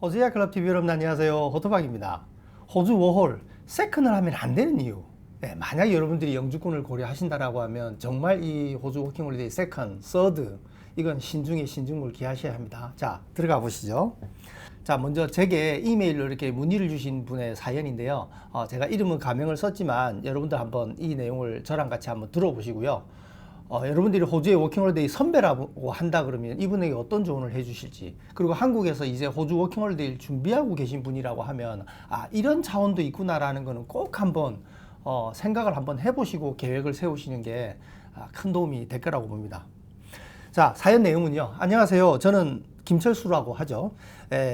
호주야 클럽 TV 여러분 안녕하세요. 호토박입니다. 호주 워홀 세컨을 하면 안 되는 이유. 만약 여러분들이 영주권을 고려하신다라고 하면 정말 이 호주 워킹홀리데이 세컨, 서드 이건 신중에 신중을 기하셔야 합니다. 자, 들어가 보시죠. 자, 먼저 제게 이메일로 이렇게 문의를 주신 분의 사연인데요. 제가 이름은 가명을 썼지만 여러분들 한번 이 내용을 저랑 같이 한번 들어보시고요. 여러분들이 호주의 워킹홀리데이 선배라고 한다 그러면 이분에게 어떤 조언을 해주실지, 그리고 한국에서 이제 호주 워킹홀리데이를 준비하고 계신 분이라고 하면 이런 차원도 있구나라는 거는 꼭 한번 생각을 한번 해보시고 계획을 세우시는 게 큰 도움이 될 거라고 봅니다. 자, 사연 내용은요. 안녕하세요. 저는 김철수라고 하죠.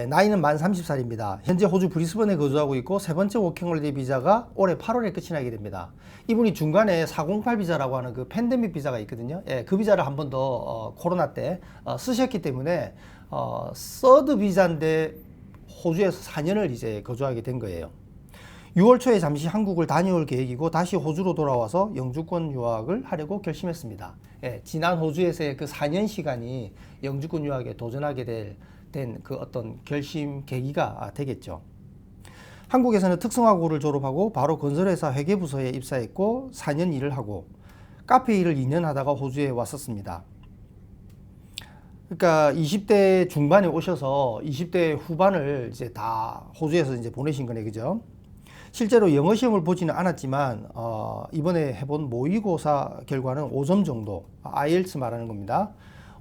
나이는 만 30살입니다. 현재 호주 브리스번에 거주하고 있고 세 번째 워킹홀리데이 비자가 올해 8월에 끝이 나게 됩니다. 이분이 중간에 408 비자라고 하는 그 팬데믹 비자가 있거든요. 그 비자를 한 번 더 코로나 때 쓰셨기 때문에 서드 비자인데 호주에서 4년을 이제 거주하게 된 거예요. 6월 초에 잠시 한국을 다녀올 계획이고 다시 호주로 돌아와서 영주권 유학을 하려고 결심했습니다. 지난 호주에서의 그 4년 시간이 영주권 유학에 도전하게 된 그 어떤 결심 계기가 되겠죠. 한국에서는 특성화고를 졸업하고 바로 건설회사 회계부서에 입사했고 4년 일을 하고 카페 일을 2년 하다가 호주에 왔었습니다. 그러니까 20대 중반에 오셔서 20대 후반을 이제 다 호주에서 이제 보내신 거네, 그죠? 실제로 영어 시험을 보지는 않았지만 이번에 해본 모의고사 결과는 5점 정도, IELTS 말하는 겁니다.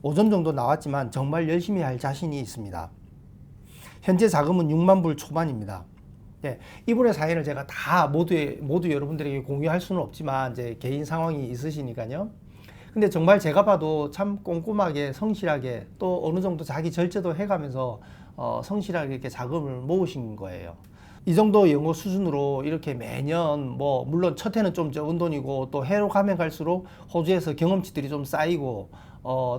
5점 정도 나왔지만 정말 열심히 할 자신이 있습니다. 현재 자금은 6만 불 초반입니다. 이분의 사연을 제가 다 모두 여러분들에게 공유할 수는 없지만 이제 개인 상황이 있으시니까요. 근데 정말 제가 봐도 참 꼼꼼하게 성실하게 또 어느 정도 자기 절제도 해가면서 성실하게 이렇게 자금을 모으신 거예요. 이 정도 영어 수준으로 이렇게 매년 뭐 물론 첫 해는 좀 적은 돈이고 또 해로 가면 갈수록 호주에서 경험치들이 좀 쌓이고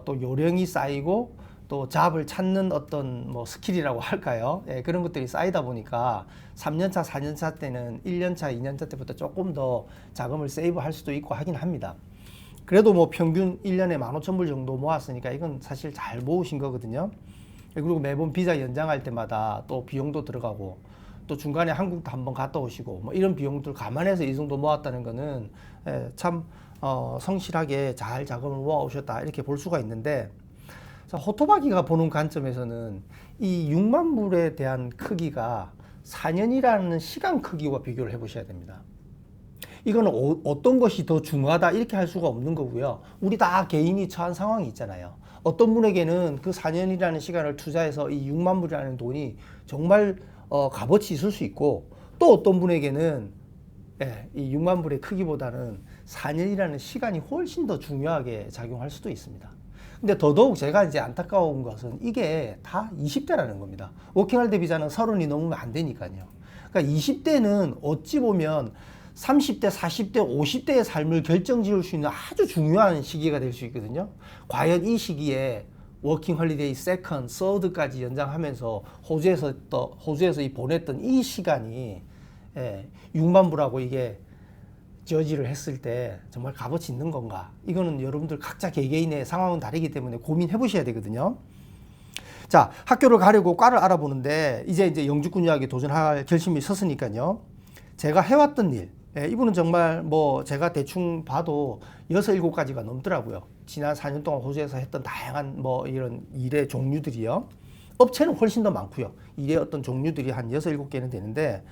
또 요령이 쌓이고 또 잡을 찾는 어떤 뭐 스킬이라고 할까요? 그런 것들이 쌓이다 보니까 3년차, 4년차 때는 1년차, 2년차 때부터 조금 더 자금을 세이브할 수도 있고 하긴 합니다. 그래도 뭐 평균 1년에 15,000불 정도 모았으니까 이건 사실 잘 모으신 거거든요. 그리고 매번 비자 연장할 때마다 또 비용도 들어가고 또 중간에 한국도 한번 갔다 오시고 뭐 이런 비용들 감안해서 이 정도 모았다는 거는 참 성실하게 잘 자금을 모아 오셨다 이렇게 볼 수가 있는데, 자, 호토바기가 보는 관점에서는 이 6만 불에 대한 크기가 4년이라는 시간 크기와 비교를 해 보셔야 됩니다. 이거는 어떤 것이 더 중요하다 이렇게 할 수가 없는 거고요. 우리 다 개인이 처한 상황이 있잖아요. 어떤 분에게는 그 4년이라는 시간을 투자해서 이 6만 불이라는 돈이 정말 값어치 있을 수 있고, 또 어떤 분에게는 이 6만 불의 크기보다는 4년이라는 시간이 훨씬 더 중요하게 작용할 수도 있습니다. 근데 더더욱 제가 이제 안타까운 것은 이게 다 20대라는 겁니다. 워킹홀리데이 비자는 30이 넘으면 안 되니까요. 그러니까 20대는 어찌 보면 30대, 40대, 50대의 삶을 결정지을 수 있는 아주 중요한 시기가 될 수 있거든요. 과연 이 시기에 워킹홀리데이 세컨, 서드까지 연장하면서 호주에서 이 보냈던 이 시간이 6만 불하고 이게 저지를 했을 때 정말 값어치 있는 건가? 이거는 여러분들 각자 개개인의 상황은 다르기 때문에 고민해 보셔야 되거든요. 자, 학교를 가려고 과를 알아보는데 이제 영주권 유학에 도전할 결심이 섰으니까요. 제가 해왔던 일, 이분은 정말 뭐 제가 대충 봐도 6, 7가지가 넘더라고요. 지난 4년 동안 호주에서 했던 다양한 뭐 이런 일의 종류들이요. 업체는 훨씬 더 많고요. 일의 어떤 종류들이 한 6, 7개는 되는데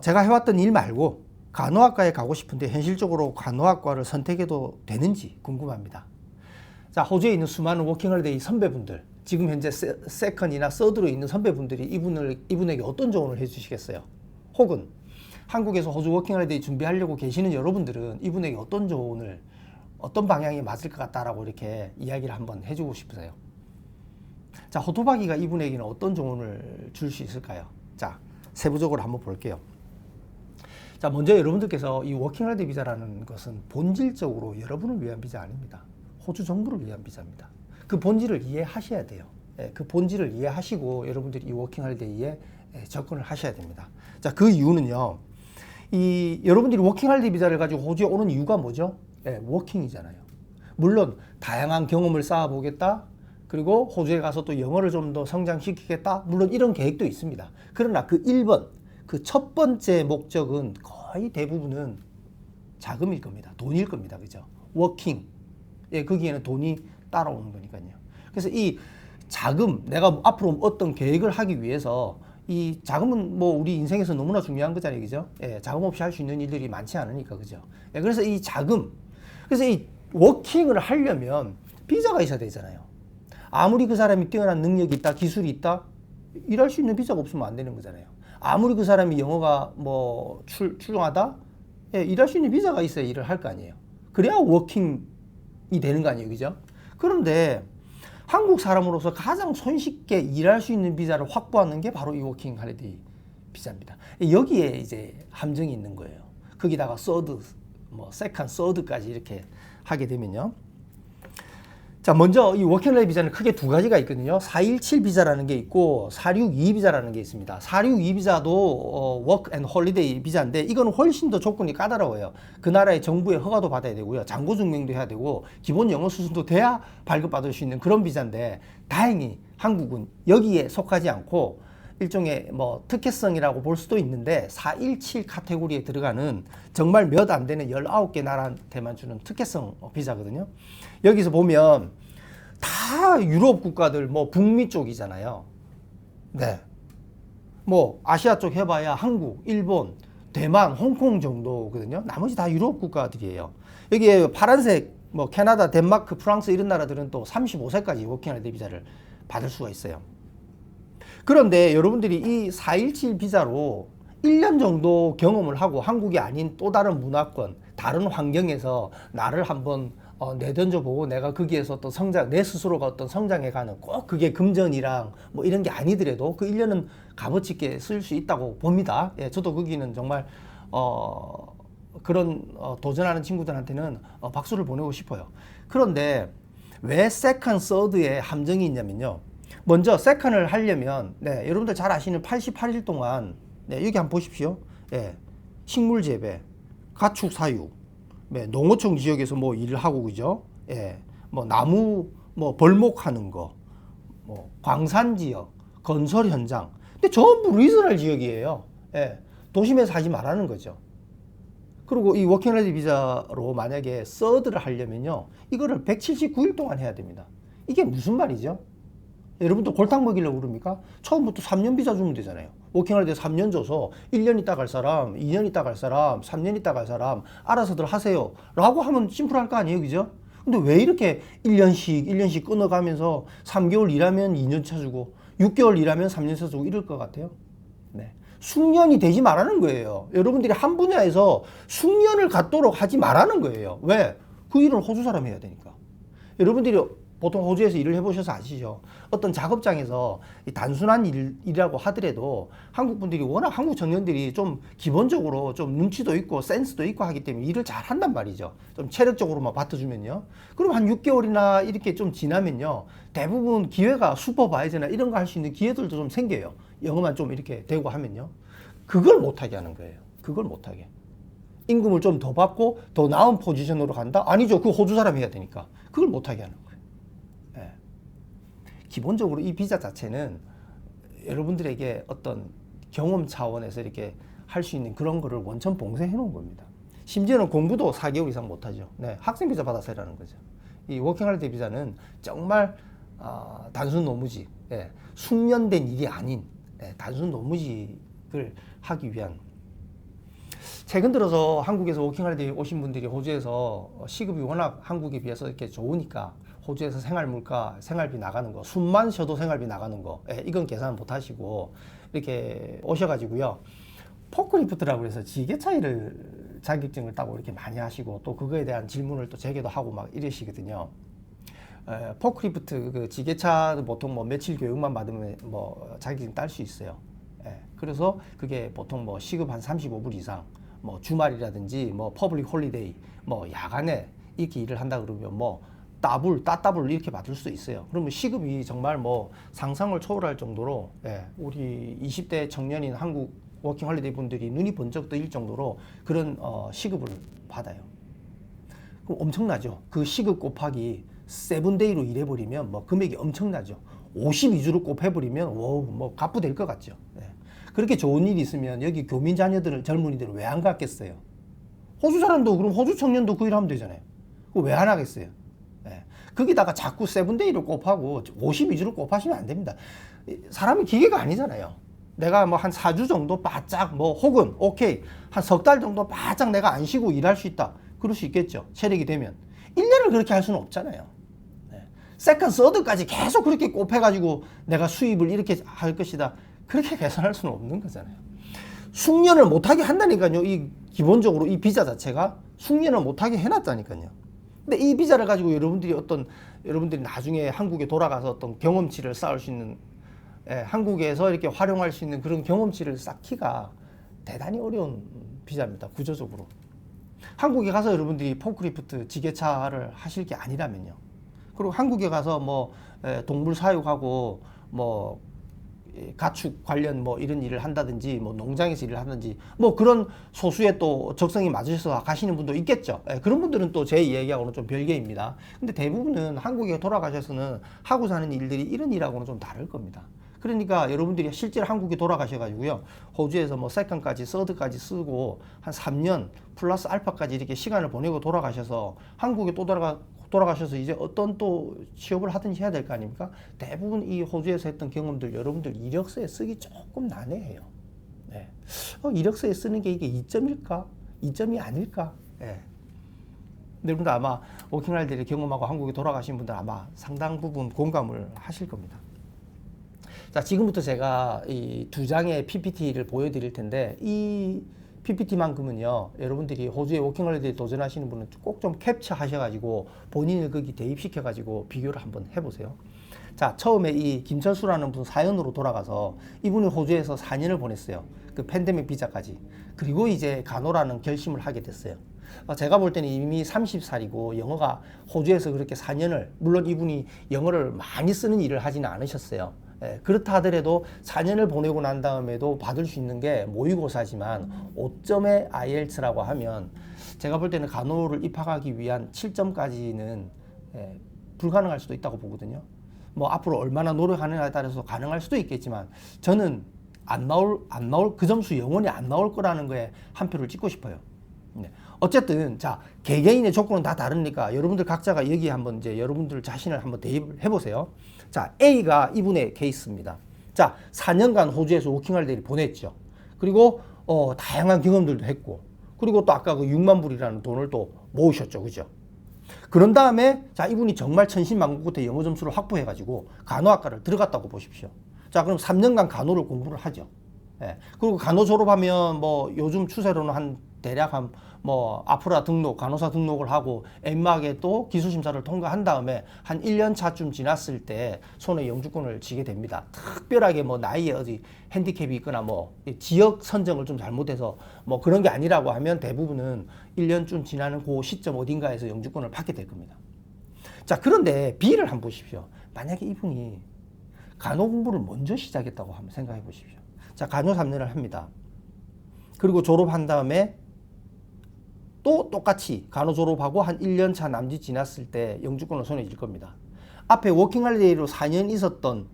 제가 해왔던 일 말고 간호학과에 가고 싶은데 현실적으로 간호학과를 선택해도 되는지 궁금합니다. 자, 호주에 있는 수많은 워킹홀리데이 선배분들, 지금 현재 세컨이나 서드로 있는 선배분들이 이분에게 어떤 조언을 해주시겠어요? 혹은 한국에서 호주 워킹홀리데이 준비하려고 계시는 여러분들은 이분에게 어떤 조언을, 어떤 방향이 맞을 것 같다라고 이렇게 이야기를 한번 해주고 싶으세요. 자, 호토바기가 이분에게는 어떤 조언을 줄 수 있을까요? 자, 세부적으로 한번 볼게요. 자, 먼저 여러분들께서 이 워킹홀리데이 비자라는 것은 본질적으로 여러분을 위한 비자 아닙니다. 호주 정부를 위한 비자입니다. 그 본질을 이해하셔야 돼요. 그 본질을 이해하시고 여러분들이 이 워킹홀리데이에 접근을 하셔야 됩니다. 자, 그 이유는요. 여러분들이 워킹홀리데이 비자를 가지고 호주에 오는 이유가 뭐죠? 워킹이잖아요. 물론 다양한 경험을 쌓아보겠다. 그리고 호주에 가서 또 영어를 좀 더 성장시키겠다. 물론 이런 계획도 있습니다. 그러나 그 1번, 그 첫 번째 목적은 거의 대부분은 자금일 겁니다. 돈일 겁니다. 그죠? 워킹. 예, 거기에는 돈이 따라오는 거니까요. 그래서 이 자금, 내가 앞으로 어떤 계획을 하기 위해서 이 자금은 뭐 우리 인생에서 너무나 중요한 거잖아요. 그죠? 예, 자금 없이 할 수 있는 일들이 많지 않으니까. 그죠? 예, 그래서 이 자금, 그래서 이 워킹을 하려면 비자가 있어야 되잖아요. 아무리 그 사람이 뛰어난 능력이 있다, 기술이 있다, 일할 수 있는 비자가 없으면 안 되는 거잖아요. 아무리 그 사람이 영어가 뭐 출중하다, 예, 일할 수 있는 비자가 있어야 일을 할 거 아니에요. 그래야 워킹이 되는 거 아니에요. 그죠? 그런데 한국 사람으로서 가장 손쉽게 일할 수 있는 비자를 확보하는 게 바로 이 워킹 할리데이 비자입니다. 여기에 이제 함정이 있는 거예요. 거기다가 서드, 뭐 세컨, 서드까지 이렇게 하게 되면요. 자, 먼저 이 워킹 홀리데이 비자는 크게 두 가지가 있거든요. 417 비자라는 게 있고 462 비자라는 게 있습니다. 462 비자도 워크 앤 홀리데이 비자인데 이거는 훨씬 더 조건이 까다로워요. 그 나라의 정부의 허가도 받아야 되고요. 장고 증명도 해야 되고 기본 영어 수준도 돼야 발급받을 수 있는 그런 비자인데 다행히 한국은 여기에 속하지 않고 일종의 뭐 특혜성이라고 볼 수도 있는데 417 카테고리에 들어가는 정말 몇 안 되는 19개 나라한테만 주는 특혜성 비자거든요. 여기서 보면 다 유럽 국가들 뭐 북미 쪽이잖아요. 네. 뭐 아시아 쪽 해봐야 한국, 일본, 대만, 홍콩 정도거든요. 나머지 다 유럽 국가들이에요. 여기에 파란색 뭐 캐나다, 덴마크, 프랑스 이런 나라들은 또 35세까지 워킹 홀리데이 비자를 받을 수가 있어요. 그런데 여러분들이 이 417 비자로 1년 정도 경험을 하고 한국이 아닌 또 다른 문화권, 다른 환경에서 나를 한번 내던져 보고 내가 거기에서 어떤 성장, 내 스스로가 어떤 성장해 가는 꼭 그게 금전이랑 뭐 이런 게 아니더라도 그 1년은 값어치 있게 쓸 수 있다고 봅니다. 예, 저도 거기는 정말 그런 도전하는 친구들한테는 박수를 보내고 싶어요. 그런데 왜 세컨, 서드에 함정이 있냐면요. 먼저 세컨을 하려면 네, 여러분들 잘 아시는 88일 동안 네, 여기 한번 보십시오. 예, 식물 재배, 가축 사육, 네, 농어촌 지역에서 뭐 일을 하고 그죠? 예, 뭐 나무 뭐 벌목하는 거, 뭐 광산 지역, 건설 현장. 근데 전부 리저널 지역이에요. 예, 도심에서 하지 말라는 거죠. 그리고 이 워킹 홀리데이 비자로 만약에 서드를 하려면요, 이거를 179일 동안 해야 됩니다. 이게 무슨 말이죠? 여러분도 골탕 먹이려고 그럽니까? 처음부터 3년 비자 주면 되잖아요. 워킹 홀리데이 3년 줘서 1년 있다 갈 사람, 2년 있다 갈 사람, 3년 있다 갈 사람 알아서들 하세요 라고 하면 심플할 거 아니에요. 그죠? 근데 왜 이렇게 1년씩 끊어가면서 3개월 일하면 2년 차 주고 6개월 일하면 3년 차 주고 이럴 것 같아요? 네. 숙련이 되지 말라는 거예요. 여러분들이 한 분야에서 숙련을 갖도록 하지 말라는 거예요. 왜? 그 일은 호주 사람이 해야 되니까. 여러분들이 보통 호주에서 일을 해보셔서 아시죠? 어떤 작업장에서 단순한 일이라고 하더라도 한국 분들이 워낙 한국 청년들이 좀 기본적으로 좀 눈치도 있고 센스도 있고 하기 때문에 일을 잘 한단 말이죠. 좀 체력적으로만 받쳐주면요. 그럼 한 6개월이나 이렇게 좀 지나면요. 대부분 기회가 슈퍼바이저나 이런 거 할 수 있는 기회들도 좀 생겨요. 영어만 좀 이렇게 되고 하면요. 그걸 못하게 하는 거예요. 그걸 못하게. 임금을 좀 더 받고 더 나은 포지션으로 간다? 아니죠. 그 호주 사람이 해야 되니까. 그걸 못하게 하는 거예요. 기본적으로 이 비자 자체는 여러분들에게 어떤 경험 차원에서 이렇게 할 수 있는 그런 거를 원천 봉쇄해 놓은 겁니다. 심지어는 공부도 4개월 이상 못하죠. 네, 학생 비자 받아서 하라는 거죠. 이 워킹 홀리데이 비자는 정말 단순 노무직, 예, 숙련된 일이 아닌 단순 노무직을 하기 위한. 최근 들어서 한국에서 워킹 홀리데이 오신 분들이 호주에서 시급이 워낙 한국에 비해서 이렇게 좋으니까 호주에서 생활물가, 생활비 나가는 거, 숨만 쉬어도 생활비 나가는 거, 이건 계산 못 하시고 이렇게 오셔가지고요. 포크리프트라고 해서 지게차이를 자격증을 따고 이렇게 많이 하시고 또 그거에 대한 질문을 또 제게도 하고 막 이러시거든요. 포크리프트 그 지게차 보통 뭐 며칠 교육만 받으면 뭐 자격증 딸 수 있어요. 그래서 그게 보통 뭐 시급 한 35불 이상, 뭐 주말이라든지 뭐 퍼블릭 홀리데이, 뭐 야간에 이렇게 일을 한다 그러면 뭐 따블 이렇게 받을 수 있어요. 그러면 시급이 정말 뭐 상상을 초월할 정도로 우리 20대 청년인 한국 워킹 홀리데이 분들이 눈이 번쩍 뜨일 정도로 그런 시급을 받아요. 그럼 엄청나죠. 그 시급 곱하기 세븐데이로 일해버리면 뭐 금액이 엄청나죠. 52주를 꼭 해버리면 뭐 갑부될 것 같죠. 예. 그렇게 좋은 일이 있으면 여기 교민 자녀들을 젊은이들은 왜 안 갔겠어요? 호주 사람도 그럼 호주 청년도 그 일 하면 되잖아요. 왜 안 하겠어요? 예. 거기다가 자꾸 세븐데이를 곱하고 52주를 곱하시면 안 됩니다. 사람이 기계가 아니잖아요. 내가 뭐 한 4주 정도 바짝 뭐 혹은 오케이 한 석 달 정도 바짝 내가 안 쉬고 일할 수 있다. 그럴 수 있겠죠. 체력이 되면. 1년을 그렇게 할 수는 없잖아요. 세컨, 서드까지 계속 그렇게 곱해가지고 내가 수입을 이렇게 할 것이다. 그렇게 계산할 수는 없는 거잖아요. 숙련을 못하게 한다니까요. 이 기본적으로 이 비자 자체가 숙련을 못하게 해놨다니까요. 근데 이 비자를 가지고 여러분들이 나중에 한국에 돌아가서 어떤 경험치를 쌓을 수 있는, 한국에서 이렇게 활용할 수 있는 그런 경험치를 쌓기가 대단히 어려운 비자입니다. 구조적으로. 한국에 가서 여러분들이 포크리프트 지게차를 하실 게 아니라면요. 그리고 한국에 가서 뭐 동물 사육하고 뭐 가축 관련 뭐 이런 일을 한다든지 뭐 농장에서 일을 하든지 뭐 그런 소수의 또 적성이 맞으셔서 가시는 분도 있겠죠. 그런 분들은 또 제 이야기하고는 좀 별개입니다. 근데 대부분은 한국에 돌아가셔서는 하고 사는 일들이 이런 일하고는 좀 다를 겁니다. 그러니까 여러분들이 실제로 한국에 돌아가셔가지고요, 호주에서 뭐 세컨까지 서드까지 쓰고 한 3년 플러스 알파까지 이렇게 시간을 보내고 돌아가셔서 한국에 또 돌아가셔서 이제 어떤 또 취업을 하든지 해야 될 거 아닙니까? 대부분 이 호주에서 했던 경험들 여러분들 이력서에 쓰기 조금 난해해요. 네. 이력서에 쓰는 게 이게 2점일까? 2점이 아닐까? 네. 여러분들 아마 워킹홀리데이를 경험하고 한국에 돌아가신 분들 아마 상당 부분 공감을 하실 겁니다. 자, 지금부터 제가 이 2장의 PPT를 보여드릴 텐데 이 PPT만큼은요, 여러분들이 호주에 워킹홀리데이 도전하시는 분은 꼭 좀 캡처하셔가지고 본인을 거기 대입시켜가지고 비교를 한번 해보세요. 자, 처음에 이 김철수라는 분 사연으로 돌아가서 이분이 호주에서 4년을 보냈어요. 그 팬데믹 비자까지. 그리고 이제 간호라는 결심을 하게 됐어요. 제가 볼 때는 이미 30살이고 영어가 호주에서 그렇게 4년을, 물론 이분이 영어를 많이 쓰는 일을 하지는 않으셨어요. 그렇다 하더라도 4년을 보내고 난 다음에도 받을 수 있는 게 모의고사지만 5점의 IELTS라고 하면 제가 볼 때는 간호를 입학하기 위한 7점까지는 불가능할 수도 있다고 보거든요. 뭐 앞으로 얼마나 노력하느냐에 따라서 가능할 수도 있겠지만 저는 안 나올 그 점수 영원히 안 나올 거라는 거에 한 표를 찍고 싶어요. 어쨌든 자, 개개인의 조건은 다 다르니까 여러분들 각자가 여기에 한번 이제 여러분들 자신을 한번 대입을 해보세요. 자, A가 이분의 케이스입니다. 자, 4년간 호주에서 워킹홀리데이를 보냈죠. 그리고 다양한 경험들도 했고, 그리고 또 아까 그 6만 불이라는 돈을 또 모으셨죠, 그죠? 그런 다음에 자, 이분이 정말 천신만고 끝에 영어 점수를 확보해가지고 간호학과를 들어갔다고 보십시오. 자, 그럼 3년간 간호를 공부를 하죠. 그리고 간호 졸업하면 뭐 요즘 추세로는 한 대략 한 뭐 아프라 등록, 간호사 등록을 하고 엠막에 또 기술심사를 통과한 다음에 한 1년 차쯤 지났을 때 손에 영주권을 쥐게 됩니다. 특별하게 뭐 나이에 어디 핸디캡이 있거나 뭐 지역 선정을 좀 잘못해서 뭐 그런 게 아니라고 하면 대부분은 1년쯤 지나는 그 시점 어딘가에서 영주권을 받게 될 겁니다. 자, 그런데 B를 한번 보십시오. 만약에 이분이 간호 공부를 먼저 시작했다고 한번 생각해 보십시오. 자, 간호 3년을 합니다. 그리고 졸업한 다음에 또 똑같이 간호 졸업하고 한 1년 차 남짓 지났을 때 영주권을 손에 쥘 겁니다. 앞에 워킹홀리데이로 4년 있었던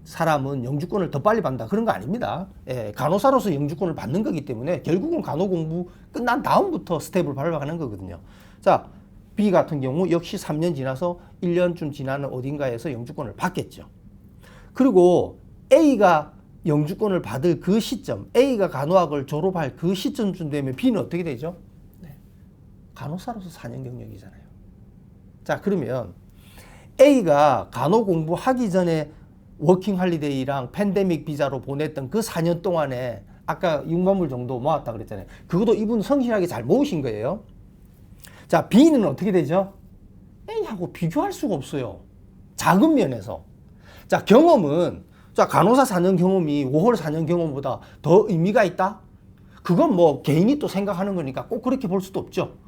사람은 영주권을 더 빨리 받는다. 그런 거 아닙니다. 간호사로서 영주권을 받는 거기 때문에 결국은 간호 공부 끝난 다음부터 스텝을 밟아가는 거거든요. 자, B 같은 경우 역시 3년 지나서 1년쯤 지나는 어딘가에서 영주권을 받겠죠. 그리고 A가 영주권을 받을 그 시점, A가 간호학을 졸업할 그 시점쯤 되면 B는 어떻게 되죠? 간호사로서 4년 경력이잖아요. 자, 그러면 A가 간호 공부하기 전에 워킹 할리데이랑 팬데믹 비자로 보냈던 그 4년 동안에 아까 6만 불 정도 모았다 그랬잖아요. 그것도 이분 성실하게 잘 모으신 거예요. 자, B는 어떻게 되죠? A하고 비교할 수가 없어요. 작은 면에서. 자, 경험은 자, 간호사 4년 경험이 5월 4년 경험보다 더 의미가 있다? 그건 뭐 개인이 또 생각하는 거니까 꼭 그렇게 볼 수도 없죠.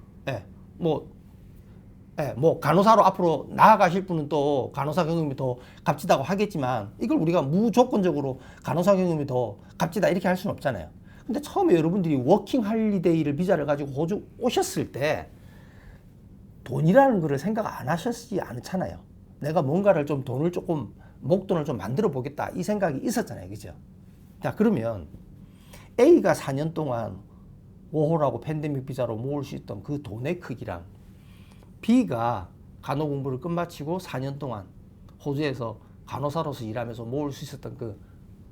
뭐 간호사로 앞으로 나아가실 분은 또 간호사 경험이 더 값지다고 하겠지만 이걸 우리가 무조건적으로 간호사 경험이 더 값지다 이렇게 할 수는 없잖아요. 근데 처음에 여러분들이 워킹 할리데이를 비자를 가지고 호주 오셨을 때 돈이라는 거를 생각 안 하셨지 않잖아요. 내가 뭔가를 좀 돈을 조금 목돈을 좀 만들어 보겠다 이 생각이 있었잖아요. 그죠? 자, 그러면 A가 4년 동안 5호라고 팬데믹 비자로 모을 수 있던 그 돈의 크기랑 B가 간호 공부를 끝마치고 4년 동안 호주에서 간호사로서 일하면서 모을 수 있었던 그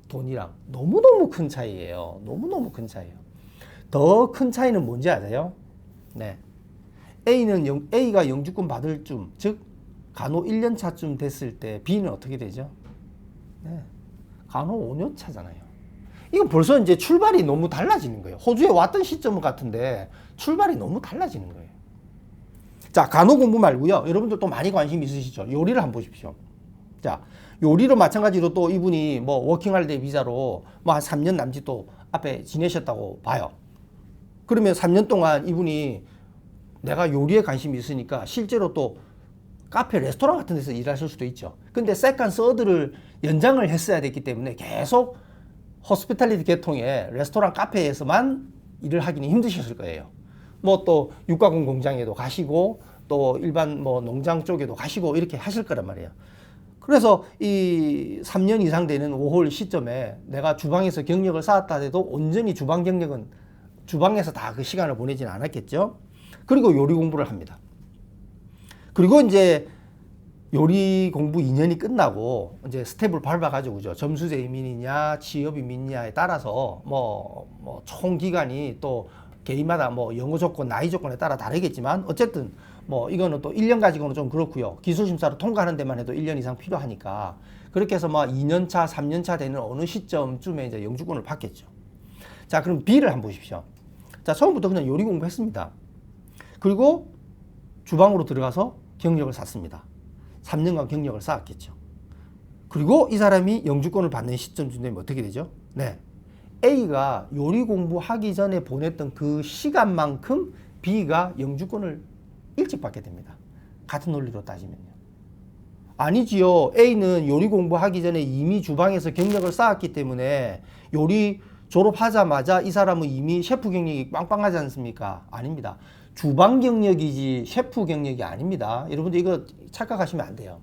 돈이랑 너무너무 큰 차이예요. 너무너무 큰 차이예요. 더 큰 차이는 뭔지 아세요? 네. A가 영주권 받을 쯤, 즉 간호 1년 차쯤 됐을 때 B는 어떻게 되죠? 네. 간호 5년 차잖아요. 이건 벌써 이제 출발이 너무 달라지는 거예요. 호주에 왔던 시점은 같은데 출발이 너무 달라지는 거예요. 자, 간호 공부 말고요. 여러분들 또 많이 관심 있으시죠? 요리를 한번 보십시오. 자, 요리로 마찬가지로 또 이분이 뭐 워킹홀리데이 비자로 뭐 한 3년 남짓 또 앞에 지내셨다고 봐요. 그러면 3년 동안 이분이 내가 요리에 관심이 있으니까 실제로 또 카페, 레스토랑 같은 데서 일하실 수도 있죠. 근데 세컨, 서드를 연장을 했어야 됐기 때문에 계속 호스피탈리티 계통의 레스토랑, 카페에서만 일을 하기는 힘드셨을 거예요. 뭐 또 육가공 공장에도 가시고 또 일반 뭐 농장 쪽에도 가시고 이렇게 하실 거란 말이에요. 그래서 이 3년 이상 되는 5월 시점에 내가 주방에서 경력을 쌓았다 해도 온전히 주방 경력은 주방에서 다 그 시간을 보내지는 않았겠죠. 그리고 요리 공부를 합니다. 그리고 이제 요리 공부 2년이 끝나고 이제 스텝을 밟아가지고 그죠. 점수제 이민이냐 취업 이민이냐에 따라서 뭐 총 기간이 또 개인마다 뭐 영어 조건, 나이 조건에 따라 다르겠지만 어쨌든 뭐 이거는 또 1년 가지고는 좀 그렇고요. 기술 심사로 통과하는 데만 해도 1년 이상 필요하니까 그렇게 해서 뭐 2년 차, 3년 차 되는 어느 시점쯤에 이제 영주권을 받겠죠. 자, 그럼 B를 한번 보십시오. 자, 처음부터 그냥 요리 공부했습니다. 그리고 주방으로 들어가서 경력을 쌓습니다. 3년간 경력을 쌓았겠죠. 그리고 이 사람이 영주권을 받는 시점쯤 되면 어떻게 되죠? 네. A가 요리 공부하기 전에 보냈던 그 시간만큼 B가 영주권을 일찍 받게 됩니다. 같은 논리로 따지면요. 아니지요. A는 요리 공부하기 전에 이미 주방에서 경력을 쌓았기 때문에 요리 졸업하자마자 이 사람은 이미 셰프 경력이 빵빵하지 않습니까? 아닙니다. 주방 경력이지 셰프 경력이 아닙니다. 여러분들 이거 착각하시면 안 돼요.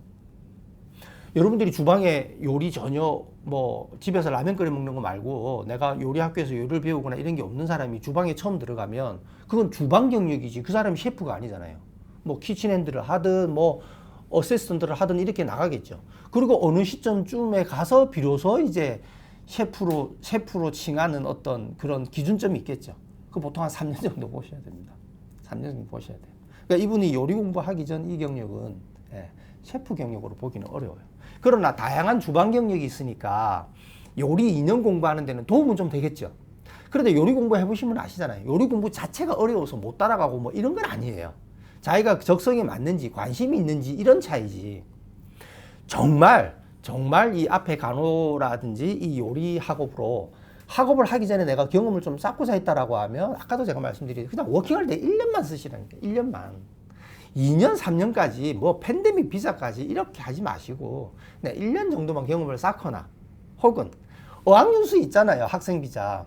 여러분들이 주방에 요리 전혀 뭐 집에서 라면 끓여 먹는 거 말고 내가 요리 학교에서 요리를 배우거나 이런 게 없는 사람이 주방에 처음 들어가면 그건 주방 경력이지 그 사람이 셰프가 아니잖아요. 뭐 키친핸드를 하든 뭐 어시스턴트를 하든 이렇게 나가겠죠. 그리고 어느 시점쯤에 가서 비로소 이제 셰프로 칭하는 어떤 그런 기준점이 있겠죠. 그 보통 한 3년 정도 보셔야 됩니다. 3년 정도 보셔야 돼요. 그러니까 이분이 요리 공부하기 전 이 경력은 셰프 경력으로 보기는 어려워요. 그러나 다양한 주방 경력이 있으니까 요리 2년 공부하는 데는 도움은 좀 되겠죠. 그런데 요리 공부 해보시면 아시잖아요. 요리 공부 자체가 어려워서 못 따라가고 뭐 이런 건 아니에요. 자기가 적성에 맞는지 관심이 있는지 이런 차이지. 정말 이 앞에 간호라든지 이 요리 학업을 하기 전에 내가 경험을 좀 쌓고자 했다라고 하면 아까도 제가 말씀드린 그냥 워킹할 때 1년만 쓰시라니까. 1년만. 2년, 3년까지 뭐 팬데믹 비자까지 이렇게 하지 마시고 1년 정도만 경험을 쌓거나 혹은 어학연수 있잖아요. 학생 비자.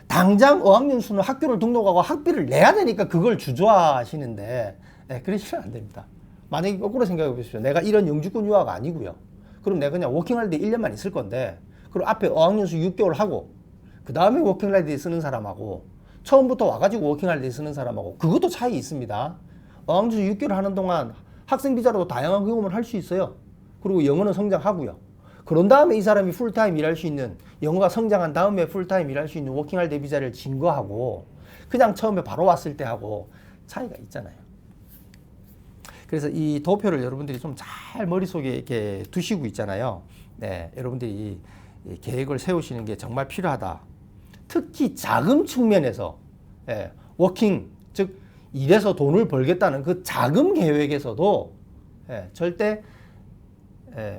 당장 어학연수는 학교를 등록하고 학비를 내야 되니까 그걸 주저하시는데 그러시면 안 됩니다. 만약에 거꾸로 생각해 보십시오. 내가 이런 영주권 유학 아니고요. 그럼 내가 그냥 워킹홀리데이 1년만 있을 건데 그리고 앞에 어학연수 6개월 하고 그 다음에 워킹홀리데이 쓰는 사람하고 처음부터 와가지고 워킹홀리데이 쓰는 사람하고 그것도 차이 있습니다. 어학연수 6개월 하는 동안 학생 비자로도 다양한 경험을 할 수 있어요. 그리고 영어는 성장하고요. 그런 다음에 이 사람이 풀타임 일할 수 있는 영어가 성장한 다음에 풀타임 일할 수 있는 워킹홀리데이 비자를 증거하고 그냥 처음에 바로 왔을 때 하고 차이가 있잖아요. 그래서 이 도표를 여러분들이 좀 잘 머릿속에 이렇게 두시고 있잖아요. 네, 여러분들이 계획을 세우시는 게 정말 필요하다. 특히 자금 측면에서 워킹, 즉 일해서 돈을 벌겠다는 그 자금 계획에서도 절대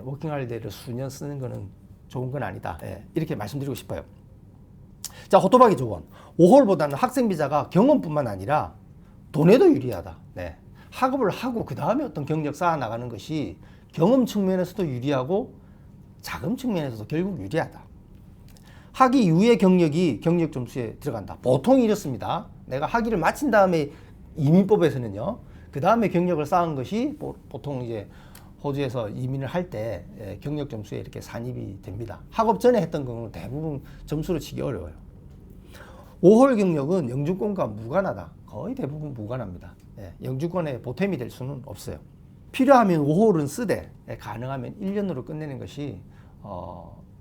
워킹홀리데이를 수년 쓰는 거는 좋은 건 아니다. 이렇게 말씀드리고 싶어요. 자, 호토바기 조건. 5홀보다는 학생 비자가 경험뿐만 아니라 돈에도 유리하다. 학업을 하고 그 다음에 어떤 경력 쌓아 나가는 것이 경험 측면에서도 유리하고 자금 측면에서도 결국 유리하다. 학위 이후의 경력이 경력 점수에 들어간다. 보통 이렇습니다. 내가 학위를 마친 다음에 이민법에서는요. 그 다음에 경력을 쌓은 것이 보통 이제 호주에서 이민을 할 때 경력 점수에 이렇게 산입이 됩니다. 학업 전에 했던 경우는 대부분 점수로 치기 어려워요. 5홀 경력은 영주권과 무관하다. 거의 대부분 무관합니다. 영주권에 보탬이 될 수는 없어요. 필요하면 5홀은 쓰되 가능하면 1년으로 끝내는 것이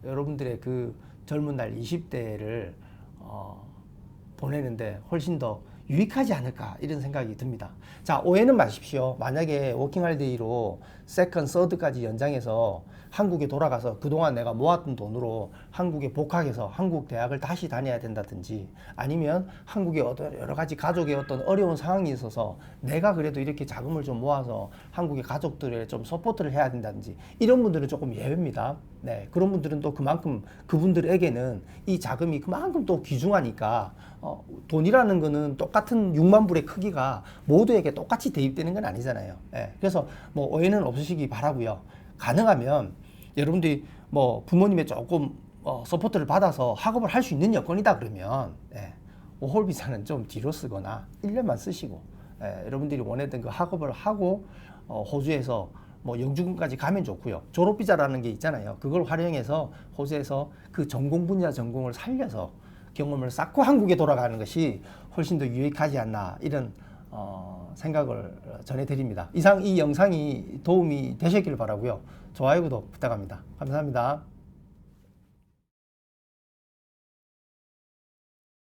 여러분들의 그 젊은 날 20대를 보내는데 훨씬 더 유익하지 않을까 이런 생각이 듭니다. 자, 오해는 마십시오. 만약에 워킹홀리데이로 세컨, 서드까지 연장해서 한국에 돌아가서 그동안 내가 모았던 돈으로 한국에 복학해서 한국 대학을 다시 다녀야 된다든지 아니면 한국에 여러 가지 가족의 어떤 어려운 상황이 있어서 내가 그래도 이렇게 자금을 좀 모아서 한국의 가족들의 좀 서포트를 해야 된다든지 이런 분들은 조금 예외입니다. 네, 그런 분들은 또 그만큼 그분들에게는 이 자금이 그만큼 또 귀중하니까 돈이라는 거는 똑같은 6만 불의 크기가 모두에게 똑같이 대입되는 건 아니잖아요. 그래서 뭐 오해는 없으시기 바라고요. 가능하면 여러분들이 뭐 부모님의 조금 서포트를 받아서 학업을 할 수 있는 여건이다 그러면 5홀 비자는 좀 뒤로 쓰거나 1년만 쓰시고 여러분들이 원했던 그 학업을 하고 호주에서 뭐 영주권까지 가면 좋고요. 졸업 비자라는 게 있잖아요. 그걸 활용해서 호주에서 그 전공 분야 전공을 살려서 경험을 쌓고 한국에 돌아가는 것이 훨씬 더 유익하지 않나 이런 생각을 전해드립니다. 이상 이 영상이 도움이 되셨길 바라고요. 좋아요, 구독 부탁합니다. 감사합니다.